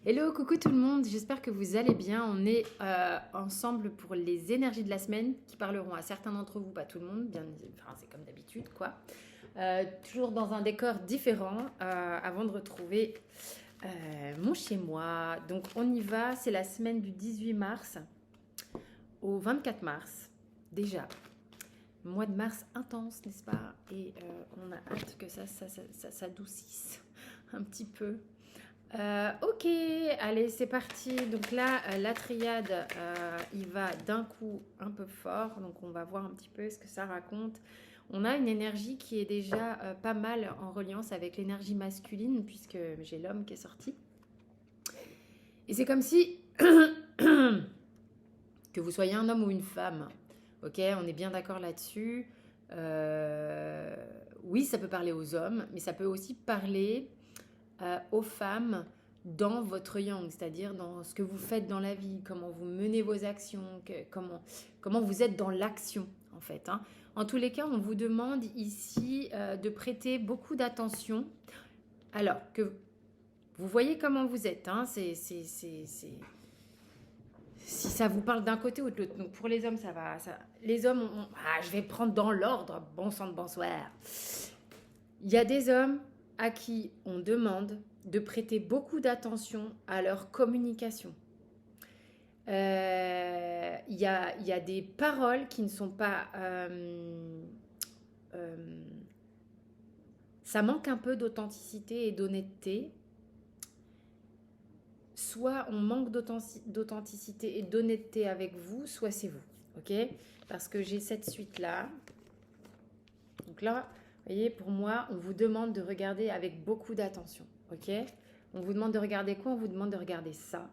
Hello, coucou tout le monde, j'espère que vous allez bien. On est ensemble pour les énergies de la semaine qui parleront à certains d'entre vous, pas tout le monde, enfin, c'est comme d'habitude quoi. Toujours dans un décor différent avant de retrouver mon chez-moi. Donc on y va, c'est la semaine du 18 mars au 24 mars déjà. Mois de mars intense, n'est-ce pas? Et on a hâte que ça s'adoucisse un petit peu. Ok, allez, c'est parti. Donc là, la triade, il va d'un coup un peu fort. Donc on va voir un petit peu ce que ça raconte. On a une énergie qui est déjà pas mal en reliance avec l'énergie masculine, puisque j'ai l'homme qui est sorti. Et c'est comme si que vous soyez un homme ou une femme. Ok, on est bien d'accord là-dessus. Oui, ça peut parler aux hommes, mais ça peut aussi parler aux femmes dans votre yang, c'est-à-dire dans ce que vous faites dans la vie, comment vous menez vos actions, comment vous êtes dans l'action en fait. Hein. En tous les cas, on vous demande ici de prêter beaucoup d'attention. Alors que vous voyez comment vous êtes, hein, si ça vous parle d'un côté ou de l'autre. Donc pour les hommes, ça va. Les hommes, je vais prendre dans l'ordre. Bon sang de bonsoir. Il y a des hommes à qui on demande de prêter beaucoup d'attention à leur communication. Il y a des paroles qui ne sont pas... ça manque un peu d'authenticité et d'honnêteté. Soit on manque d'authenticité et d'honnêteté avec vous, soit c'est vous. Ok? Parce que j'ai cette suite-là. Donc là, vous voyez, pour moi, on vous demande de regarder avec beaucoup d'attention. Ok? On vous demande de regarder quoi? On vous demande de regarder ça.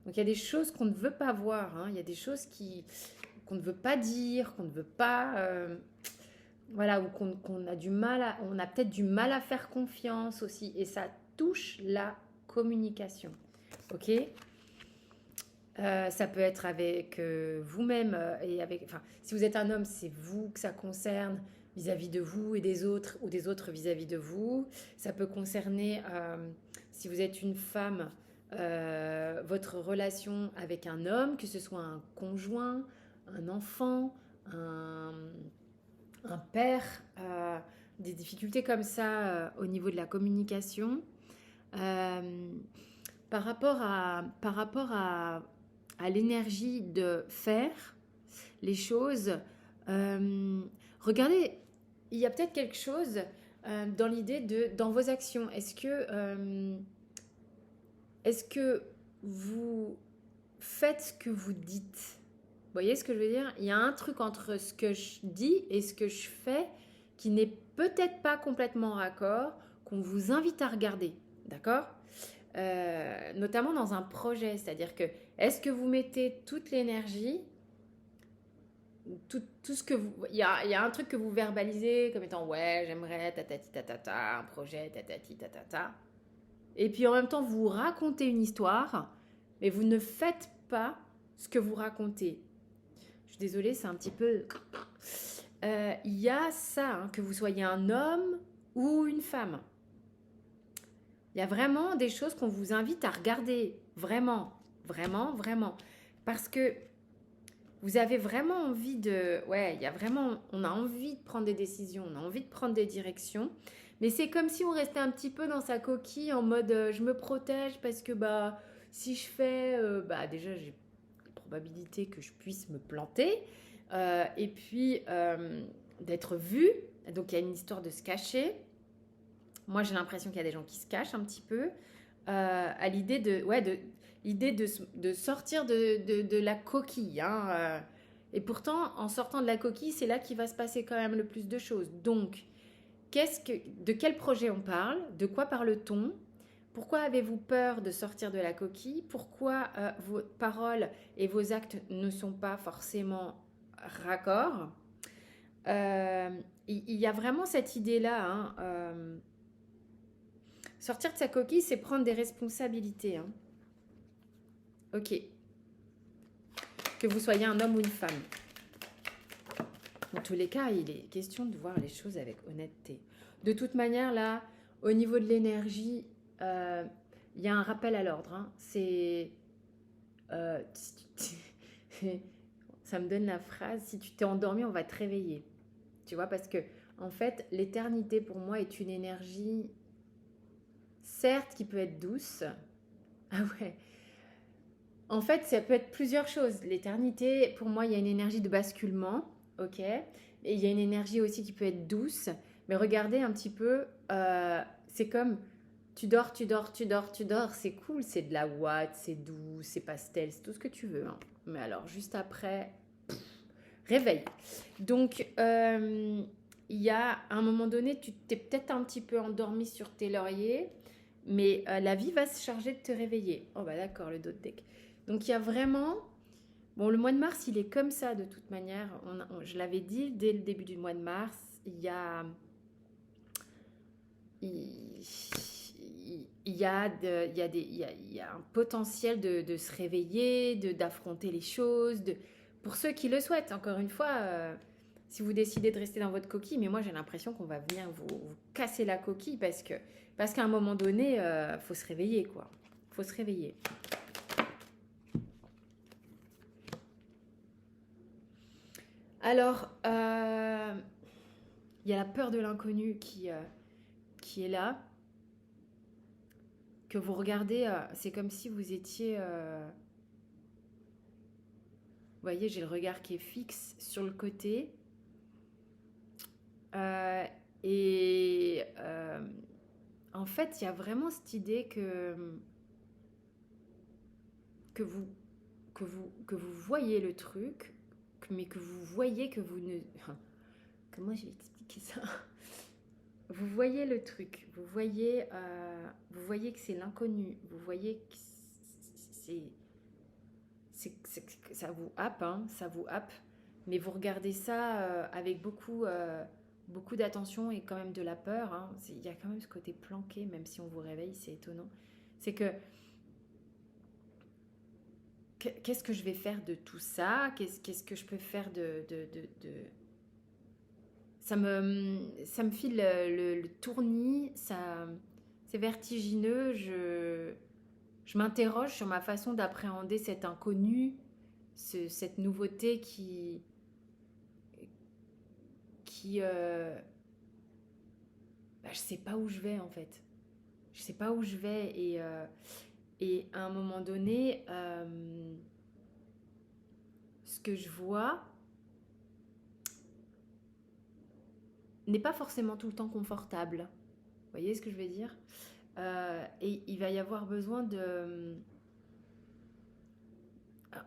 Donc il y a des choses qu'on ne veut pas voir. Hein. Il y a des choses qu'on ne veut pas dire, qu'on ne veut pas... voilà, ou qu'on a du mal à... On a peut-être du mal à faire confiance aussi. Et ça touche la communication. Ok? Ça peut être avec vous-même et avec... Enfin, si vous êtes un homme, c'est vous que ça concerne vis-à-vis de vous et des autres, ou des autres vis-à-vis de vous. Ça peut concerner, si vous êtes une femme, votre relation avec un homme, que ce soit un conjoint, un enfant, un père, des difficultés comme ça au niveau de la communication. Par rapport à l'énergie de faire les choses, regardez, il y a peut-être quelque chose dans l'idée dans vos actions. Est-ce que vous faites ce que vous dites? Vous voyez ce que je veux dire? Il y a un truc entre ce que je dis et ce que je fais qui n'est peut-être pas complètement raccord, qu'on vous invite à regarder. D'accord? Notamment dans un projet, c'est-à-dire que est-ce que vous mettez toute l'énergie, tout ce que vous... Il y a un truc que vous verbalisez comme étant ouais, j'aimerais tatati tatata, un projet tatati tatata. Et puis en même temps, vous racontez une histoire, mais vous ne faites pas ce que vous racontez. Je suis désolée, c'est un petit peu... Il y a ça, hein, que vous soyez un homme ou une femme. Il y a vraiment des choses qu'on vous invite à regarder. Vraiment, vraiment, vraiment. Parce que vous avez vraiment envie de... Ouais, il y a vraiment... On a envie de prendre des décisions, on a envie de prendre des directions. Mais c'est comme si on restait un petit peu dans sa coquille en mode je me protège parce que si je fais... déjà, j'ai la probabilité que je puisse me planter. Et puis, d'être vue. Donc, il y a une histoire de se cacher. Moi, j'ai l'impression qu'il y a des gens qui se cachent un petit peu à l'idée de sortir de la coquille. Hein, et pourtant, en sortant de la coquille, c'est là qu'il va se passer quand même le plus de choses. Donc, de quel projet on parle? De quoi parle-t-on? Pourquoi avez-vous peur de sortir de la coquille? Pourquoi vos paroles et vos actes ne sont pas forcément raccords? Il y a vraiment cette idée-là. Hein, sortir de sa coquille, c'est prendre des responsabilités. Hein. Ok. Que vous soyez un homme ou une femme. Dans tous les cas, il est question de voir les choses avec honnêteté. De toute manière, là, au niveau de l'énergie, il y a un rappel à l'ordre, hein. C'est... euh, ça me donne la phrase, si tu t'es endormi, on va te réveiller. Tu vois, parce que, en fait, l'éternité, pour moi, est une énergie, certes, qui peut être douce. Ah ouais. En fait, ça peut être plusieurs choses. L'éternité, pour moi, il y a une énergie de basculement, ok? Et il y a une énergie aussi qui peut être douce. Mais regardez un petit peu, c'est comme tu dors, tu dors, tu dors, tu dors. C'est cool, c'est de la ouate, c'est doux, c'est pastel, c'est tout ce que tu veux, hein. Mais alors, juste après, réveil. Donc, il y a un moment donné, tu t'es peut-être un petit peu endormi sur tes lauriers, mais la vie va se charger de te réveiller. Oh bah d'accord, le dos de deck. Donc il y a vraiment... Bon, le mois de mars, il est comme ça de toute manière. Je l'avais dit dès le début du mois de mars, il y a... Il y a, il y a un potentiel de se réveiller, d'affronter les choses. Pour ceux qui le souhaitent, encore une fois, si vous décidez de rester dans votre coquille, mais moi j'ai l'impression qu'on va venir vous casser la coquille parce qu'à un moment donné, faut se réveiller, quoi. Faut se réveiller. Alors, il y a la peur de l'inconnu qui est là, que vous regardez, c'est comme si vous étiez... vous voyez, j'ai le regard qui est fixe sur le côté. Euh, et en fait, il y a vraiment cette idée que vous, que vous voyez le truc, mais que vous voyez que vous ne... Comment je vais expliquer ça? Vous voyez le truc, vous voyez que c'est l'inconnu, vous voyez que ça vous happe, hein, ça vous happe, mais vous regardez ça avec beaucoup d'attention et quand même de la peur, hein. Il y a quand même ce côté planqué, même si on vous réveille, c'est étonnant. C'est que qu'est-ce que je vais faire de tout ça? Qu'est-ce que je peux faire ça me file le tournis, c'est vertigineux, je m'interroge sur ma façon d'appréhender cet inconnu, cette nouveauté qui bah, je sais pas où je vais en fait. Je sais pas où je vais et à un moment donné, ce que je vois n'est pas forcément tout le temps confortable. Vous voyez ce que je veux dire? Et il va y avoir besoin de...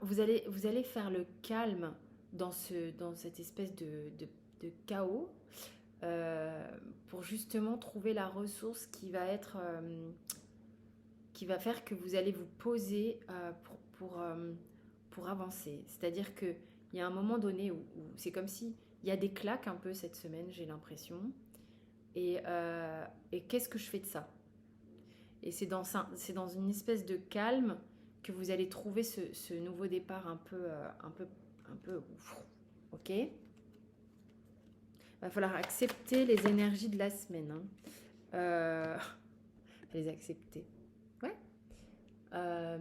vous allez faire le calme dans cette espèce de chaos euh, pour justement trouver la ressource qui va être... qui va faire que vous allez vous poser pour avancer. C'est-à-dire qu'il y a un moment donné où c'est comme si il y a des claques un peu cette semaine, j'ai l'impression. Et qu'est-ce que je fais de ça? Et c'est dans une espèce de calme que vous allez trouver ce nouveau départ un peu, ok? Il va falloir accepter les énergies de la semaine, hein. Les accepter. Ouais. Euh,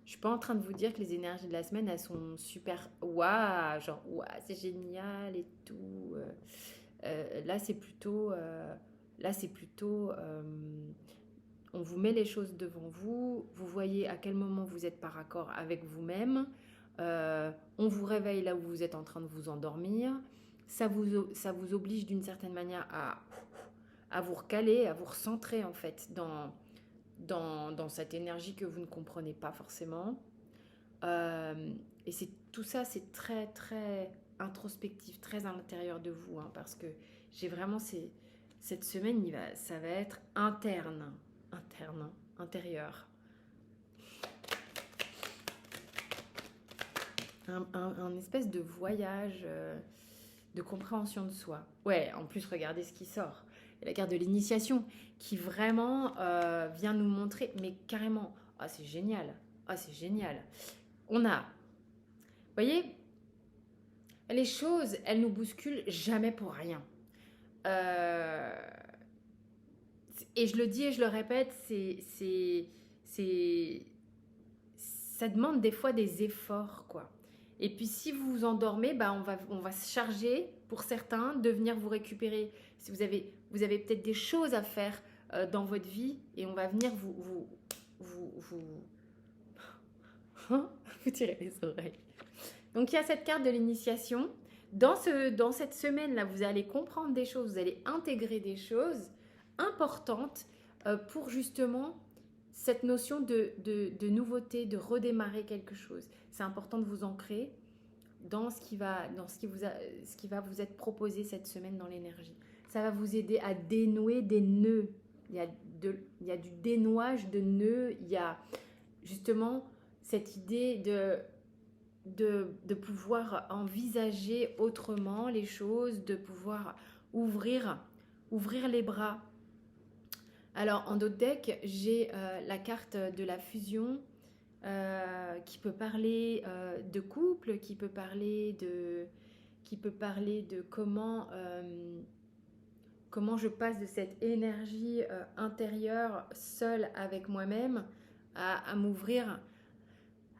je suis pas en train de vous dire que les énergies de la semaine, elles sont super waouh, genre waouh, c'est génial et tout. Là, c'est plutôt on vous met les choses devant vous, vous voyez à quel moment vous êtes par accord avec vous-même, on vous réveille là où vous êtes en train de vous endormir, ça vous oblige d'une certaine manière à vous recaler, à vous recentrer en fait dans cette énergie que vous ne comprenez pas forcément. Et tout ça, c'est très très introspectif, très à l'intérieur de vous, hein, parce que j'ai vraiment cette semaine, ça va être interne, intérieur. Un espèce de voyage de compréhension de soi. Ouais, en plus, regardez ce qui sort. Et la carte de l'initiation qui vraiment vient nous montrer, mais carrément, ah c'est génial, ah c'est génial. On a, vous voyez, les choses, elles nous bousculent jamais pour rien. Euh, Et je le dis et je le répète, ça demande des fois des efforts, quoi. Et puis si vous vous endormez, bah on va se charger pour certains de venir vous récupérer. Si vous avez peut-être des choses à faire dans votre vie et on va venir vous vous tirer les oreilles. Donc il y a cette carte de l'initiation. Dans cette semaine-là, vous allez comprendre des choses, vous allez intégrer des choses importantes pour justement cette notion de nouveauté, de redémarrer quelque chose. C'est important de vous ancrer dans ce qui va vous être proposé cette semaine dans l'énergie. Ça va vous aider à dénouer des nœuds. Il y a du dénouage de nœuds, il y a justement cette idée de pouvoir envisager autrement les choses, de pouvoir ouvrir les bras. Alors en d'autres decks, j'ai la carte de la fusion qui peut parler de couple, qui peut parler de comment je passe de cette énergie intérieure seule avec moi-même à m'ouvrir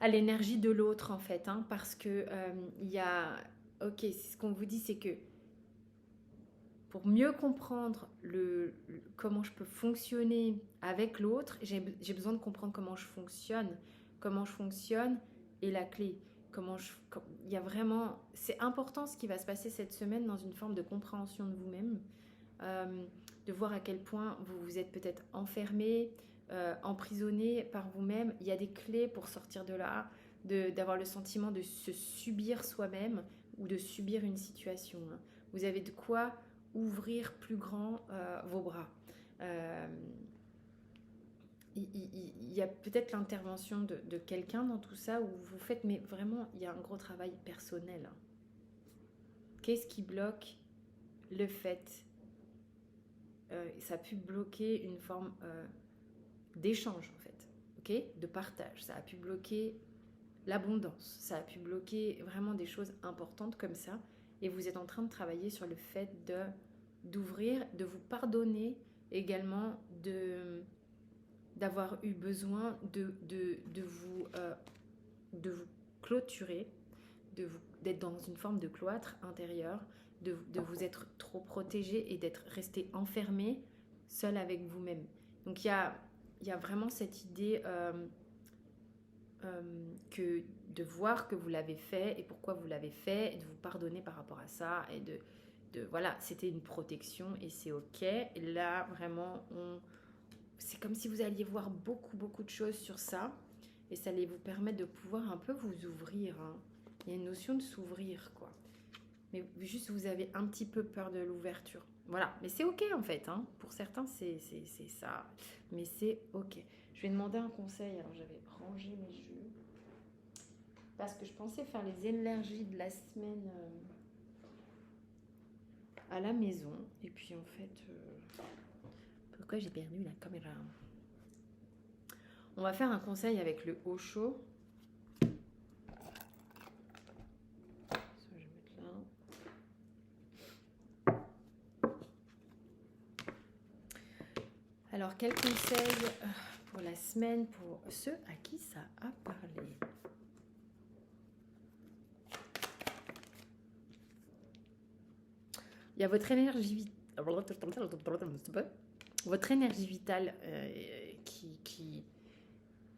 à l'énergie de l'autre en fait, hein, parce que ok, c'est ce qu'on vous dit, c'est que pour mieux comprendre comment je peux fonctionner avec l'autre, j'ai besoin de comprendre comment je fonctionne est la clé. Il y a vraiment, c'est important ce qui va se passer cette semaine dans une forme de compréhension de vous-même, de voir à quel point vous vous êtes peut-être enfermé, emprisonné par vous-même. Il y a des clés pour sortir de là, d'avoir le sentiment de se subir soi-même ou de subir une situation. Vous avez de quoi ouvrir plus grand vos bras. Il y a peut-être l'intervention de quelqu'un dans tout ça où vous faites, mais vraiment, il y a un gros travail personnel. Qu'est-ce qui bloque le fait ça a pu bloquer une forme d'échange, en fait, ok, de partage. Ça a pu bloquer l'abondance. Ça a pu bloquer vraiment des choses importantes comme ça. Et vous êtes en train de travailler sur le fait d'ouvrir, de vous pardonner également, d'avoir eu besoin de vous clôturer, d'être dans une forme de cloître intérieur, de vous être trop protégé et d'être resté enfermé seul avec vous-même. Donc il y a vraiment cette idée que de voir que vous l'avez fait et pourquoi vous l'avez fait, et de vous pardonner par rapport à ça, et voilà, c'était une protection et c'est ok. Et là vraiment c'est comme si vous alliez voir beaucoup de choses sur ça, et ça allait vous permettre de pouvoir un peu vous ouvrir, hein. Il y a une notion de s'ouvrir, quoi. Mais juste, vous avez un petit peu peur de l'ouverture. Voilà, mais c'est ok en fait, hein. Pour certains, c'est ça. Mais c'est ok. Je vais demander un conseil. Alors, j'avais rangé mes jeux. Parce que je pensais faire les énergies de la semaine à la maison. Et puis, en fait, pourquoi j'ai perdu la caméra? On va faire un conseil avec le Osho. Alors, quel conseil pour la semaine pour ceux à qui ça a parlé? Il y a votre énergie vitale qui...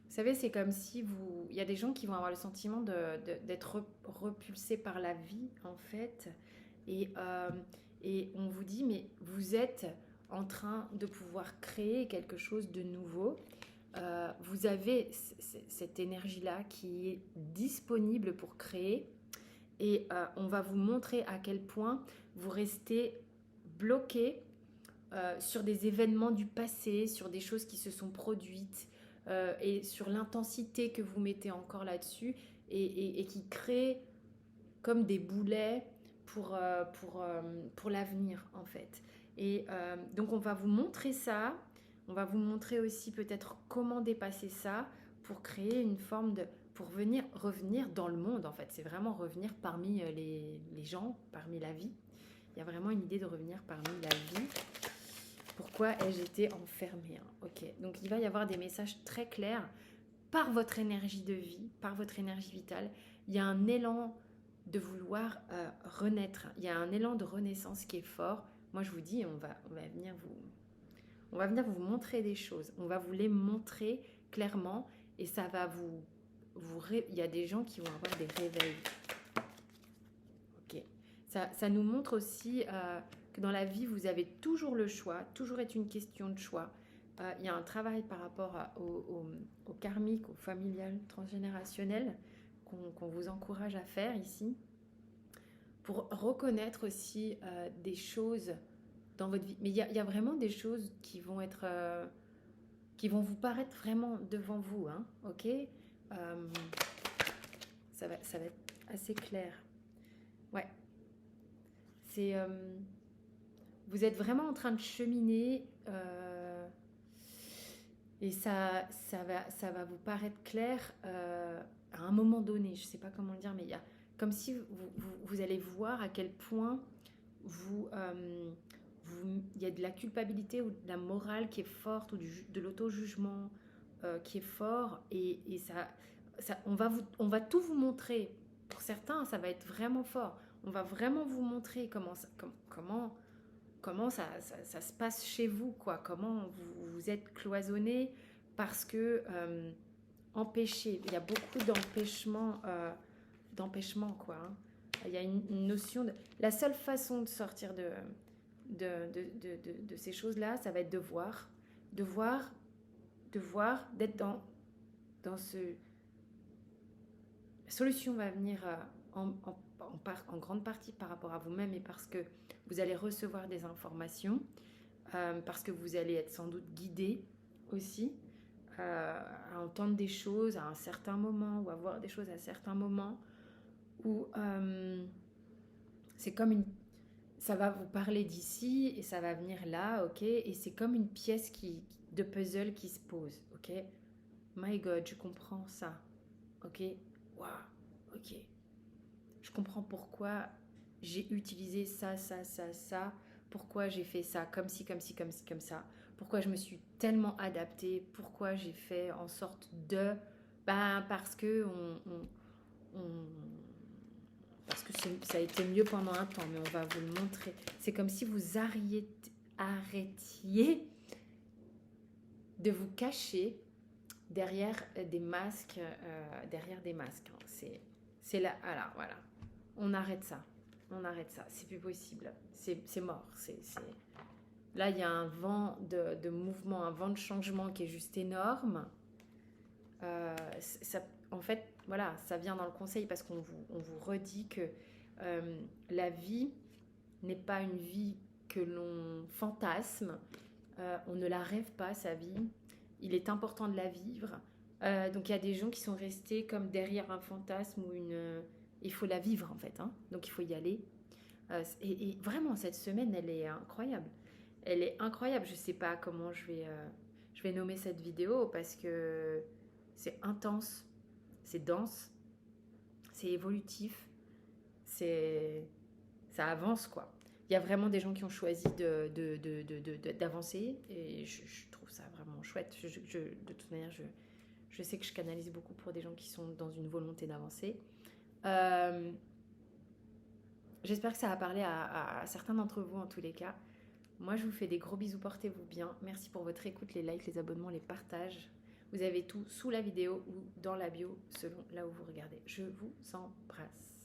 Vous savez, c'est comme si il y a des gens qui vont avoir le sentiment d'être repulsés par la vie, en fait. Et on vous dit, mais vous êtes en train de pouvoir créer quelque chose de nouveau. Vous avez cette énergie-là qui est disponible pour créer, et on va vous montrer à quel point vous restez bloqué sur des événements du passé, sur des choses qui se sont produites, et sur l'intensité que vous mettez encore là-dessus, et qui créent comme des boulets pour l'avenir, en fait. Et donc on va vous montrer ça, on va vous montrer aussi peut-être comment dépasser ça pour créer une forme pour revenir dans le monde, en fait. C'est vraiment revenir parmi les gens, parmi la vie. Il y a vraiment une idée de revenir parmi la vie. Pourquoi ai-je été enfermée, hein? Ok, donc il va y avoir des messages très clairs par votre énergie de vie, par votre énergie vitale. Il y a un élan de vouloir renaître. Il y a un élan de renaissance qui est fort. Moi, je vous dis, on va venir vous montrer des choses. On va vous les montrer clairement et ça va il y a des gens qui vont avoir des réveils. Ok. Ça nous montre aussi que dans la vie, vous avez toujours le choix. Toujours est une question de choix. Il y a un travail par rapport au karmique, au familial, transgénérationnel qu'on vous encourage à faire ici pour reconnaître aussi des choses dans votre vie. Mais il y a vraiment des choses qui vont être, qui vont vous paraître vraiment devant vous, hein, ok. Ça va être assez clair. Ouais. C'est, vous êtes vraiment en train de cheminer et ça va vous paraître clair à un moment donné. Je ne sais pas comment le dire, mais il y a comme si vous allez voir à quel point il y a de la culpabilité ou de la morale qui est forte ou de l'auto-jugement qui est fort et on va tout vous montrer. Pour certains, ça va être vraiment fort. On va vraiment vous montrer comment ça se passe chez vous, quoi. Comment vous êtes cloisonné parce que empêché. Il y a beaucoup d'empêchement, quoi. Hein. Il y a une notion de... La seule façon de sortir de ces choses-là, ça va être d'être dans ce... La solution va venir en grande partie par rapport à vous-même et parce que vous allez recevoir des informations, parce que vous allez être sans doute guidé aussi à entendre des choses à un certain moment ou à voir des choses à certains moments où c'est comme ça va vous parler d'ici et ça va venir là, ok, et c'est comme une pièce de puzzle qui se pose, ok. My God, je comprends ça, ok. Waouh, ok. Je comprends pourquoi j'ai utilisé ça, pourquoi j'ai fait ça, comme ci, comme ci, comme ci, comme ça, pourquoi je me suis tellement adaptée, pourquoi j'ai fait en sorte de... parce que parce que ça a été mieux pendant un temps, mais on va vous le montrer. C'est comme si vous arrêtiez de vous cacher derrière des masques, C'est là, voilà. On arrête ça. C'est plus possible. C'est mort. Là, il y a un vent de mouvement, un vent de changement qui est juste énorme. En fait, voilà, ça vient dans le conseil parce qu'on vous redit que la vie n'est pas une vie que l'on fantasme. On ne la rêve pas, sa vie. Il est important de la vivre. Donc il y a des gens qui sont restés comme derrière un fantasme ou il faut la vivre en fait, hein. Donc il faut y aller. Et vraiment cette semaine elle est incroyable. Elle est incroyable. Je sais pas comment je vais nommer cette vidéo parce que c'est intense, c'est dense, c'est évolutif, ça avance quoi. Il y a vraiment des gens qui ont choisi d'avancer et je trouve ça vraiment chouette. De toute manière, je sais que je canalise beaucoup pour des gens qui sont dans une volonté d'avancer. J'espère que ça a parlé à certains d'entre vous en tous les cas. Moi, je vous fais des gros bisous, portez-vous bien. Merci pour votre écoute, les likes, les abonnements, les partages. Vous avez tout sous la vidéo ou dans la bio, selon là où vous regardez. Je vous embrasse.